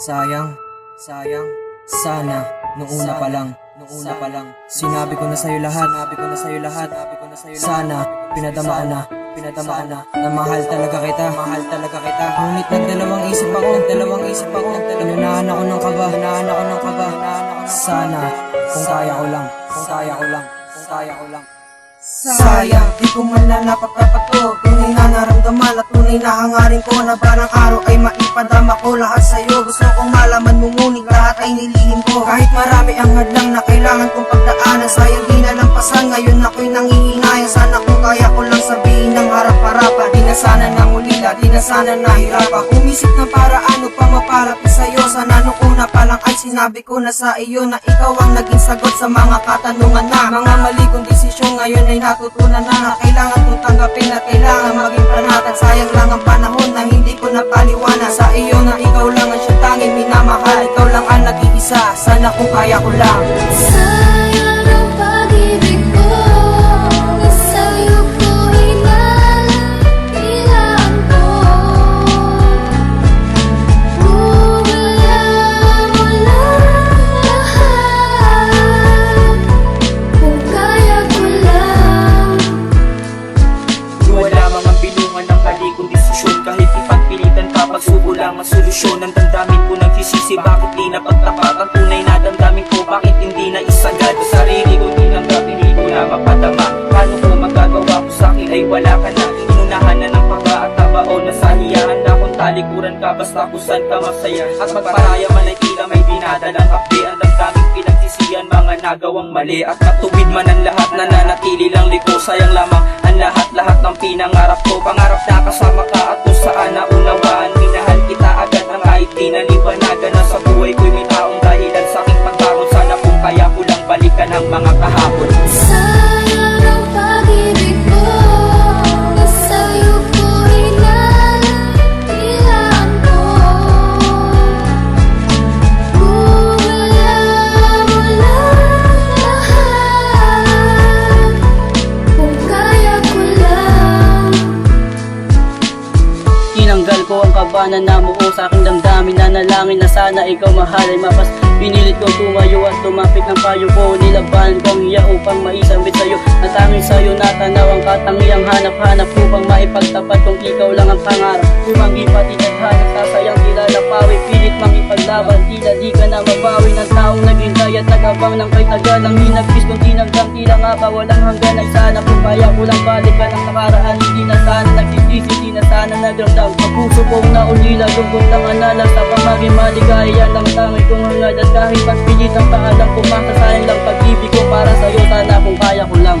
Sayang, sana, nung una pa lang, sinabi ko na sa'yo lahat, sana, pinadama ko na, na mahal talaga kita, ngunit nagdalawang isip ako, inunahan ako ng kaba, sana, kung kaya ko lang, Sayang, di ko man lang napagtapat ko. Tunay na naramdaman at tunay na hangarin ko, na balang araw ay maipadama ko lahat sa'yo. Gusto kong malaman mo ngunit lahat ay nilihim ko. Kahit marami ang hadlang na kailangan kong pagdaanan, sayang di nalampasan, ngayon ako'y nanghihinayang. Sana kung kaya ko lang sabihin ng harap-harapan, di na sana nangulila, di na sana nahirapan. Umisip ng paraan upang mapalapit sa'yo. Sana nung una pa lang ay sinabi ko na sa iyo, na ikaw ang naging sagot sa mga katanungan na mga mali kong desisyon ngayon ay natutunan na kailangan kong tanggapin at kailangan maging panatag. Sayang lang ang panahon na hindi ko napaliwanag sa iyo, na ikaw lang ang siyang tanging minamahal. Ikaw lang ang nag-iisa, sana kung kaya ko lang. Sayang ang pag-ibig ko, na sa'yo ko inalakilaan ko. Wala mo lang lahat, kung kaya ko lang. Wala mang ang bilungan ng mali kong desisyon, kahit ipagpilitan pa, pagsubo lang ang solusyon. Ang damdamin ko nagsisisi, bakit di napagtapat ang tunay na damdamin ko? Bakit hindi na isagad sa sarili ko? Di tanggap, hindi ko na mapadama. Paano ko magagawa ko sa'kin ay wala ka na? Inunahan na ng pagka at tabao na sa hiyahan na kung talikuran ka, basta kung saan ka masaya. At magparaya man ay tila may dinadalang hapdi. Ang damdaming pinagsisiyan, mga nagawang mali, at matuwid man ang lahat, nananatili lang liko. Sayang lamang ang lahat ng pinangarap ko. Pangarap na kasama ka at kung saan naunawaan, minahal kita agad na kahit di naliwanagan na sa buhay ko'y may taong dahilan sa aking pagkaroon. Sana kung kaya ko lang balikan ang mga kahapon. Sayang ang pag-ibig ko, na sa'yo ko inalakilaan ko. Wala mo lang lahat, kung kaya ko lang. Tinanggal ko ang kaba na namuo sa aking damdamin, nanalangin na sana ikaw mahal ay mapas. Pinilit ko tumayo at lumapit ng payo ko, nilabanan ko ang iya upang maisambit sa'yo. Natangin sa'yo natanaw ang katangiang hanap-hanap upang maipagtapat kung ikaw lang ang pangarap. Tumanggi pati tadhana, sasayang tila napawi, pilit mang ipaglaban, tila di ka na mabawi ng taong naghintay at nag-abang ng kay tagalang hinagpis kung tinanggang tila nga ba walang hanggan. Ay sana kung kaya ko lang balikan ang nakaraan, hindi na sana nagsisisi, di na sana nagramdam. Ang puso kong naulila, lungkot ang analas, tapang maging maligaya lang tangi kong hangad. At kahit pagpilit ang paalam, pumasa sayang lang pag-ibig ko para sa'yo, sana kung kaya ko lang.